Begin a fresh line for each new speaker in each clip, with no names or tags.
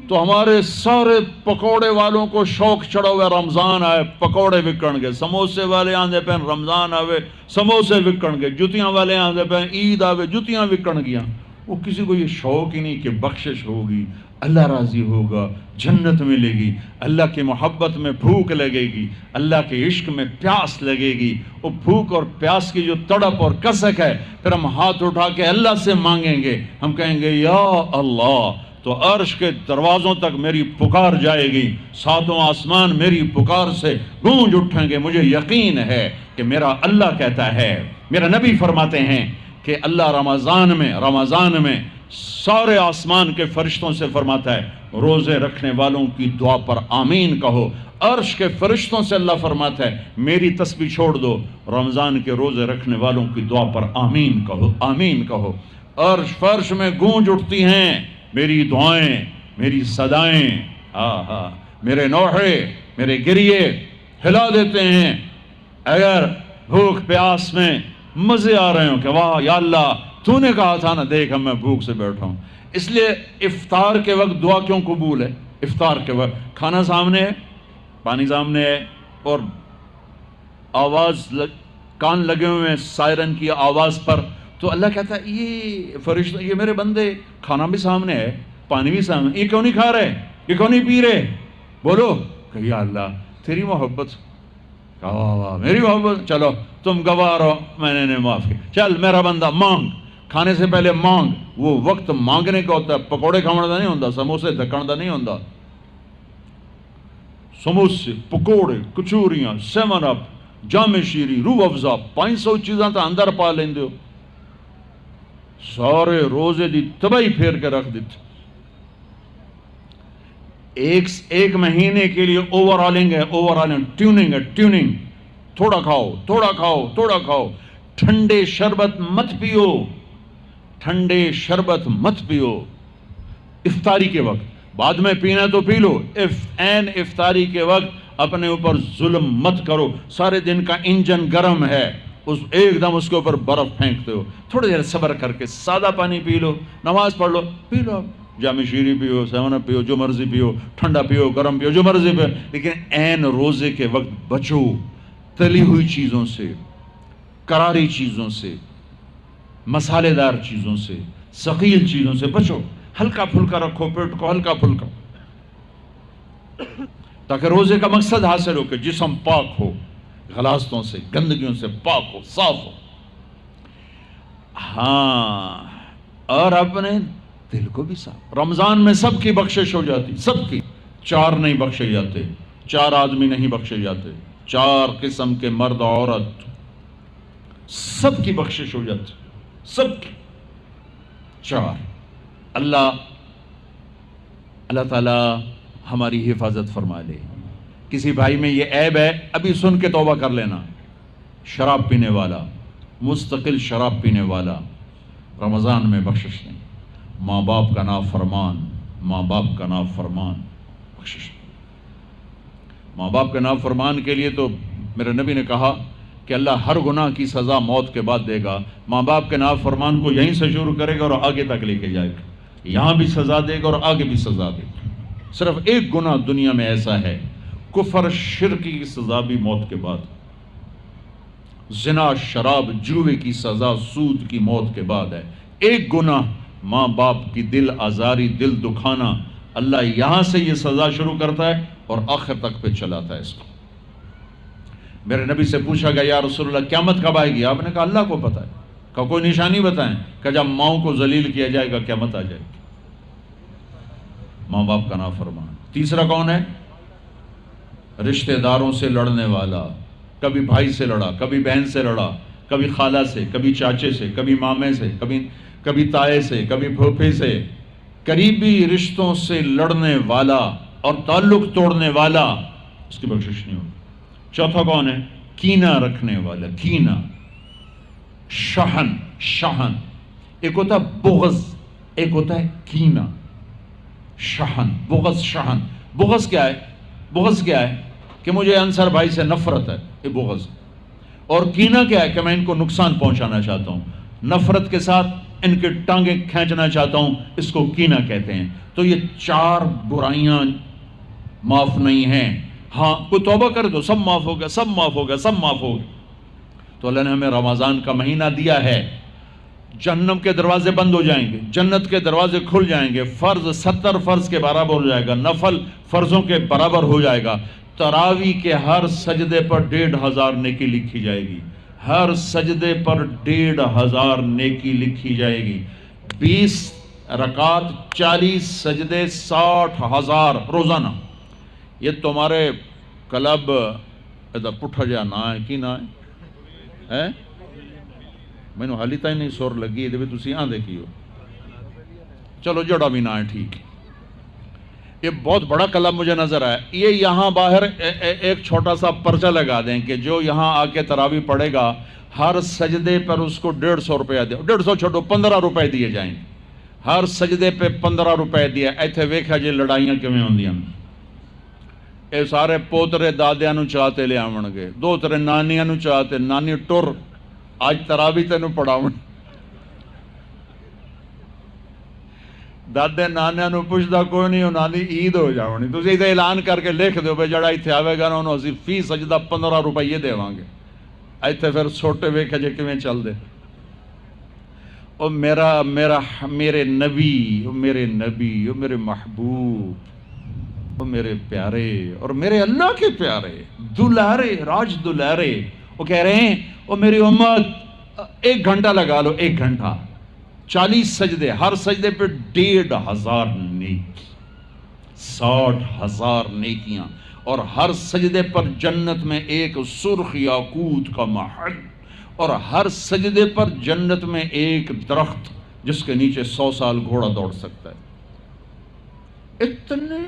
تو ہمارے سارے پکوڑے والوں کو شوق چڑھا ہوا رمضان آئے پکوڑے وکن گے، سموسے والے آندے پہ رمضان آوے سموسے وکن گے، جتیاں والے آندے پہ عید آوے جتیاں وکن گیا۔ وہ کسی کو یہ شوق ہی نہیں کہ بخشش ہوگی، اللہ راضی ہوگا، جنت ملے گی، اللہ کی محبت میں بھوک لگے گی، اللہ کے عشق میں پیاس لگے گی۔ وہ بھوک اور پیاس کی جو تڑپ اور کسک ہے، پھر ہم ہاتھ اٹھا کے اللہ سے مانگیں گے، ہم کہیں گے یا اللہ، تو عرش کے دروازوں تک میری پکار جائے گی، ساتوں آسمان میری پکار سے گونج اٹھیں گے۔ مجھے یقین ہے کہ میرا اللہ کہتا ہے، میرا نبی فرماتے ہیں کہ اللہ رمضان میں سارے آسمان کے فرشتوں سے فرماتا ہے روزے رکھنے والوں کی دعا پر آمین کہو۔ عرش کے فرشتوں سے اللہ فرماتا ہے میری تسبیح چھوڑ دو، رمضان کے روزے رکھنے والوں کی دعا پر آمین کہو، آمین کہو۔ عرش فرش میں گونج اٹھتی ہیں میری دعائیں، میری صدائیں، میرے نوحے، میرے گریے ہلا دیتے ہیں۔ اگر بھوک پیاس میں مزے آ رہے ہوں کہ واہ یا اللہ تو نے کہا تھا نا، دیکھ میں بھوک سے بیٹھا ہوں۔ اس لیے افطار کے وقت دعا کیوں قبول ہے؟ افطار کے وقت کھانا سامنے ہے، پانی سامنے ہے، اور آواز کان لگے ہوئے ہیں سائرن کی آواز پر، تو اللہ کہتا ہے یہ فرشتہ، یہ میرے بندے، کھانا بھی سامنے ہے، پانی بھی سامنے، یہ کیوں نہیں کھا رہے، یہ کیوں نہیں پی رہے؟ بولو کہ یا اللہ تیری محبت، واہ واہ میری محبت، چلو تم گواہ رہو، میں نے معاف کیا، چل میرا بندہ مانگ، کھانے سے پہلے مانگ۔ وہ وقت مانگنے کا ہوتا ہے، پکوڑے کھانے کا نہیں ہوتا، سموسے دکھن کا نہیں ہوتا۔ سموسے، پکوڑے، کچوریاں، سیون اپ، جام شیری، روح افزا، 500 چیزاں تو اندر پا لیندے ہو، سارے روزے دی تباہی پھیر کے رکھ دیتے۔ ایک مہینے کے لیے اوور آلنگ ہے، اوور آلنگ، ٹیوننگ ہے، ٹیوننگ، تھوڑا کھاؤ، تھوڑا کھاؤ، تھوڑا کھاؤ، ٹھنڈے شربت مت پیو، ٹھنڈے شربت مت پیو افطاری کے وقت، بعد میں پینا تو پی لو، این افطاری کے وقت اپنے اوپر ظلم مت کرو۔ سارے دن کا انجن گرم ہے، ایک دم اس کے اوپر برف پھینکتے ہو، تھوڑی دیر صبر کر کے سادہ پانی پی لو، نماز پڑھ لو، پی لو، جام شیری پیو، سیون اپ پیو، جو مرضی پیو، ٹھنڈا پیو، گرم پیو، جو مرضی پیو، لیکن این روزے کے وقت بچو تلی ہوئی چیزوں سے، کراری چیزوں سے، مسالے دار چیزوں سے، ثقیل چیزوں سے بچو، ہلکا پھلکا رکھو پیٹ کو، ہلکا پھلکا، تاکہ روزے کا مقصد حاصل ہو کہ جسم پاک ہو، غلاظتوں سے، گندگیوں سے پاک ہو، صاف ہو۔ ہاں، اور اپنے دل کو بھی صاف۔ رمضان میں سب کی بخشش ہو جاتی، سب کی، 4 نہیں بخشے جاتے، 4 آدمی نہیں بخشے جاتے، 4 قسم کے مرد عورت، سب کی بخشش ہو جاتی، سب کی، 4۔ اللہ تعالی ہماری حفاظت فرما لے۔ کسی بھائی میں یہ عیب ہے، ابھی سن کے توبہ کر لینا، شراب پینے والا، مستقل شراب پینے والا، رمضان میں بخشش نہیں، ماں باپ کا نافرمان، ماں باپ کا نافرمان، بخشش نہیں۔ ماں باپ کا نافرمان کے لیے تو میرے نبی نے کہا کہ اللہ ہر گناہ کی سزا موت کے بعد دے گا۔ ماں باپ کے نافرمان کو یہیں سے شروع کرے گا اور آگے تک لے کے جائے گا، یہاں بھی سزا دے گا اور آگے بھی سزا دے گا۔ صرف ایک گناہ دنیا میں ایسا ہے، کفر شرک کی سزا بھی موت کے بعد، زنا، شراب، جوے کی سزا سود کی موت کے بعد ہے۔ ایک گناہ ماں باپ کی دل آزاری، دل دکھانا، اللہ یہاں سے یہ سزا شروع کرتا ہے اور آخر تک پہ چلاتا ہے اس کو۔ میرے نبی سے پوچھا گیا یا رسول اللہ قیامت کب آئے گی؟ آپ نے کہا اللہ کو پتہ ہے۔ کہا کوئی نشانی بتائیں؟ کہ جب ماؤں کو ذلیل کیا جائے گا قیامت آ جائے گی۔ ماں باپ کا نافرمان۔ تیسرا کون ہے؟ رشتہ داروں سے لڑنے والا، کبھی بھائی سے لڑا، کبھی بہن سے لڑا، کبھی خالہ سے، کبھی چاچے سے، کبھی مامے سے، کبھی تائے سے، کبھی پھوپھے سے، قریبی رشتوں سے لڑنے والا اور تعلق توڑنے والا، اس کی بخشش نہیں ہوگی۔ چوتھا کون ہے؟ کینہ رکھنے والا، کینہ، شحن، ایک ہوتا ہے بغض، ایک ہوتا ہے کینہ، شحن، بغض، شحن۔ بغض کیا ہے؟ بغض کیا ہے؟ کہ مجھے انصر بھائی سے نفرت ہے، یہ بغض۔ اور کینہ کیا ہے؟ کہ میں ان کو نقصان پہنچانا چاہتا ہوں۔ نفرت کے ساتھ ان کے ٹانگیں کھینچنا چاہتا ہوں، اس کو کینہ کہتے ہیں۔ تو یہ 4 برائیاں معاف نہیں ہیں۔ ہاں کوئی توبہ کرے تو سب معاف ہو گیا، سب معاف ہو گیا، سب معاف ہو گیا۔ تو اللہ نے ہمیں رمضان کا مہینہ دیا ہے، جہنم کے دروازے بند ہو جائیں گے، جنت کے دروازے کھل جائیں گے، فرض 70 فرض کے برابر ہو جائے گا، نفل فرضوں کے برابر ہو جائے گا، تراویح کے ہر سجدے پر 1500 نیکی لکھی جائے گی، ہر سجدے پر 1500 نیکی لکھی جائے گی، 20 رکعت 40 سجدے 60,000 روزانہ۔ یہ تمہارے کلب ادھر پٹھا جا نہ ہے کی نہ ہے میں نے حالی تھی نہیں سر لگی یہ تھی آدھے کی ہو، چلو جڑا بھی نہ ہے ٹھیک۔ یہ بہت بڑا کلب مجھے نظر آیا۔ یہ یہاں باہر ایک چھوٹا سا پرچہ لگا دیں کہ جو یہاں آ کے تراویح پڑھے گا ہر سجدے پر اس کو 150 روپیہ دے، 150 چھوڑو 15 روپے دیے جائیں گے، ہر سجدے پہ 15 روپے دیا۔ ایتھے ویکھا جی لڑائیاں کیویں ہوندیاں، اے سارے پوترے دادیاں نو چاہتے لے آون گے، دو ترے نانیاں نو چاہتے، نانی ٹر آج تراویح تینوں پڑھاون، دادے نانیاں نو پوچھدا کوئی نہیں، انہاں دی عید ہو جاونی، تسی ایتھے اعلان کر کے لکھ دیو بھئی جڑا ایتھے آوے گا نا انہوں اسی فی سجدہ 15 روپے دیواں گے۔ ایتھے پھر چھوٹے ویکھا جے کیویں چل دے۔ او میرے نبی، او میرے نبی، او میرے محبوب، او میرے پیارے اور میرے اللہ کے پیارے دلارے، راج دلارے، وہ کہہ رہے ہیں او میری امت 1 گھنٹہ لگا لو، 1 گھنٹہ 40 سجدے، ہر سجدے پہ 1500 نیکی، 60,000 نیکیاں، اور ہر سجدے پر جنت میں ایک سرخ یاقوت کا محل، اور ہر سجدے پر جنت میں ایک درخت جس کے نیچے 100 سال گھوڑا دوڑ سکتا ہے۔ اتنے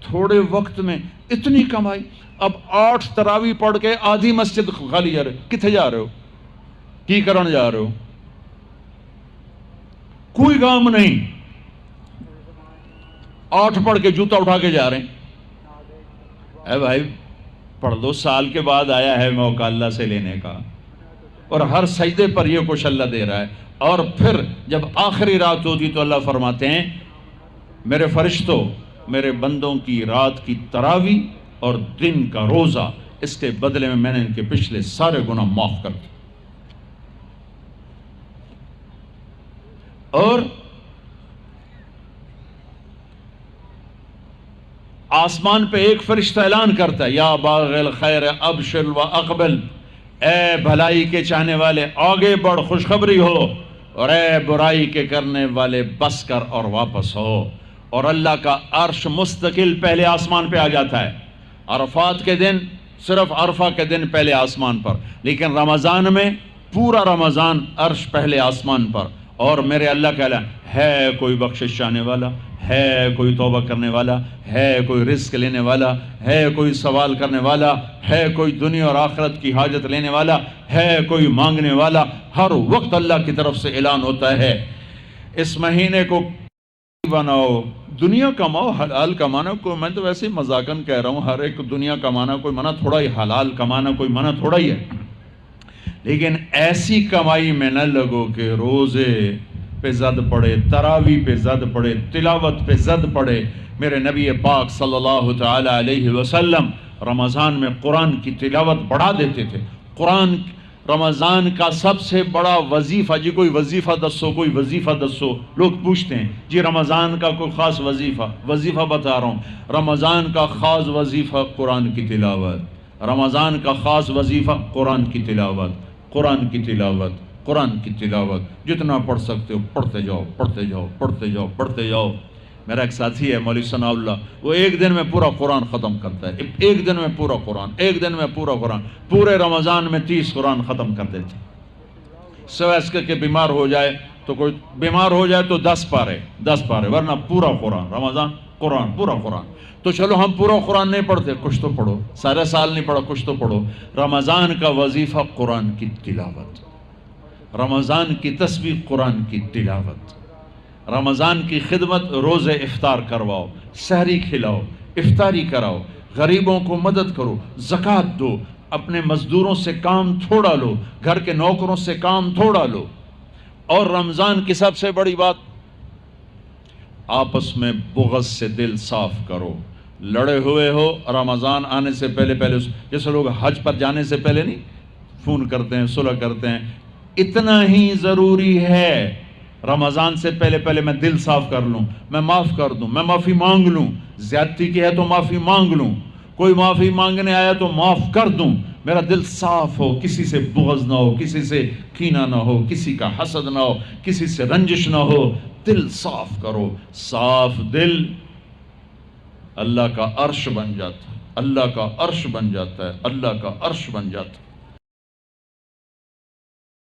تھوڑے وقت میں اتنی کمائی۔ اب 8 تراویح پڑھ کے آدھی مسجد خالی جا رہے، کتھے جا رہے ہو، کی کرن جا رہے ہو، کوئی کام نہیں، 8 پڑھ کے جوتا اٹھا کے جا رہے ہیں۔ اے بھائی پڑھ دو، سال کے بعد آیا ہے موقع اللہ سے لینے کا، اور ہر سجدے پر یہ کچھ اللہ دے رہا ہے۔ اور پھر جب آخری رات ہوتی تو اللہ فرماتے ہیں میرے فرشتوں، میرے بندوں کی رات کی تراویح اور دن کا روزہ، اس کے بدلے میں نے ان کے پچھلے سارے گناہ معاف کر دیے۔ اور آسمان پہ ایک فرشتہ اعلان کرتا ہے یا باغ الخیر ابشر و اقبل، اے بھلائی کے چاہنے والے آگے بڑھ خوشخبری ہو، اور اے برائی کے کرنے والے بس کر اور واپس ہو۔ اور اللہ کا عرش مستقل پہلے آسمان پہ آ جاتا ہے، عرفات کے دن صرف عرفہ کے دن پہلے آسمان پر، لیکن رمضان میں پورا رمضان عرش پہلے آسمان پر۔ اور میرے اللہ کا اعلان ہے کوئی بخشش چاہنے والا، ہے کوئی توبہ کرنے والا، ہے کوئی رزق لینے والا، ہے کوئی سوال کرنے والا، ہے کوئی دنیا اور آخرت کی حاجت لینے والا، ہے کوئی مانگنے والا۔ ہر وقت اللہ کی طرف سے اعلان ہوتا ہے اس مہینے کو بناؤ، دنیا کماؤ، حلال کمانا کوئی، میں تو ویسے ہی مذاقاً کہہ رہا ہوں، ہر ایک دنیا کمانا کوئی منع تھوڑا ہی، حلال کمانا کوئی منع تھوڑا ہی ہے، لیکن ایسی کمائی میں نہ لگو کہ روزے پہ زد پڑے، تراویح پہ زد پڑے، تلاوت پہ زد پڑے۔ میرے نبی پاک صلی اللہ تعالی علیہ وسلم رمضان میں قرآن کی تلاوت بڑھا دیتے تھے۔ قرآن رمضان کا سب سے بڑا وظیفہ، جی کوئی وظیفہ دسو، کوئی وظیفہ دسو، لوگ پوچھتے ہیں جی رمضان کا کوئی خاص وظیفہ بتا رہا ہوں۔ رمضان کا خاص وظیفہ قرآن کی تلاوت، رمضان کا خاص وظیفہ قرآن کی تلاوت، قرآن کی تلاوت، قرآن کی تلاوت، جتنا پڑھ سکتے ہو پڑھتے جاؤ، پڑھتے جاؤ، پڑھتے جاؤ، پڑھتے جاؤ۔ میرا ایک ساتھی ہے مولوی ثناء اللہ، وہ ایک دن میں پورا قرآن ختم کرتا ہے، ایک دن میں پورا قرآن، ایک دن میں پورا قرآن، پورے رمضان میں 30 قرآن ختم کر دیتے۔ سوائے اس کے بیمار ہو جائے تو کوئی بیمار ہو جائے تو 10 پارے، ورنہ پورا قرآن، رمضان قرآن، پورا قرآن۔ تو چلو ہم پورا قرآن نہیں پڑھتے، کچھ تو پڑھو، سارے سال نہیں پڑھا، کچھ تو پڑھو۔ رمضان کا وظیفہ قرآن کی تلاوت، رمضان کی تسبیح قرآن کی تلاوت، رمضان کی خدمت، روزے افطار کرواؤ، سحری کھلاؤ، افطاری کراؤ، غریبوں کو مدد کرو، زکوٰۃ دو، اپنے مزدوروں سے کام تھوڑا لو، گھر کے نوکروں سے کام تھوڑا لو، اور رمضان کی سب سے بڑی بات، آپس میں بغض سے دل صاف کرو. لڑے ہوئے ہو رمضان آنے سے پہلے جیسے لوگ حج پر جانے سے پہلے نہیں فون کرتے ہیں، صلح کرتے ہیں، اتنا ہی ضروری ہے رمضان سے پہلے میں دل صاف کر لوں، میں معاف کر دوں، میں معافی مانگ لوں. زیادتی کی ہے تو معافی مانگ لوں، کوئی معافی مانگنے آیا تو معاف کر دوں. میرا دل صاف ہو، کسی سے بغض نہ ہو، کسی سے کینہ نہ ہو، کسی کا حسد نہ ہو، کسی سے رنجش نہ ہو. دل صاف کرو. صاف دل اللہ کا عرش بن جاتا ہے، اللہ کا عرش بن جاتا ہے، اللہ کا عرش بن جاتا ہے.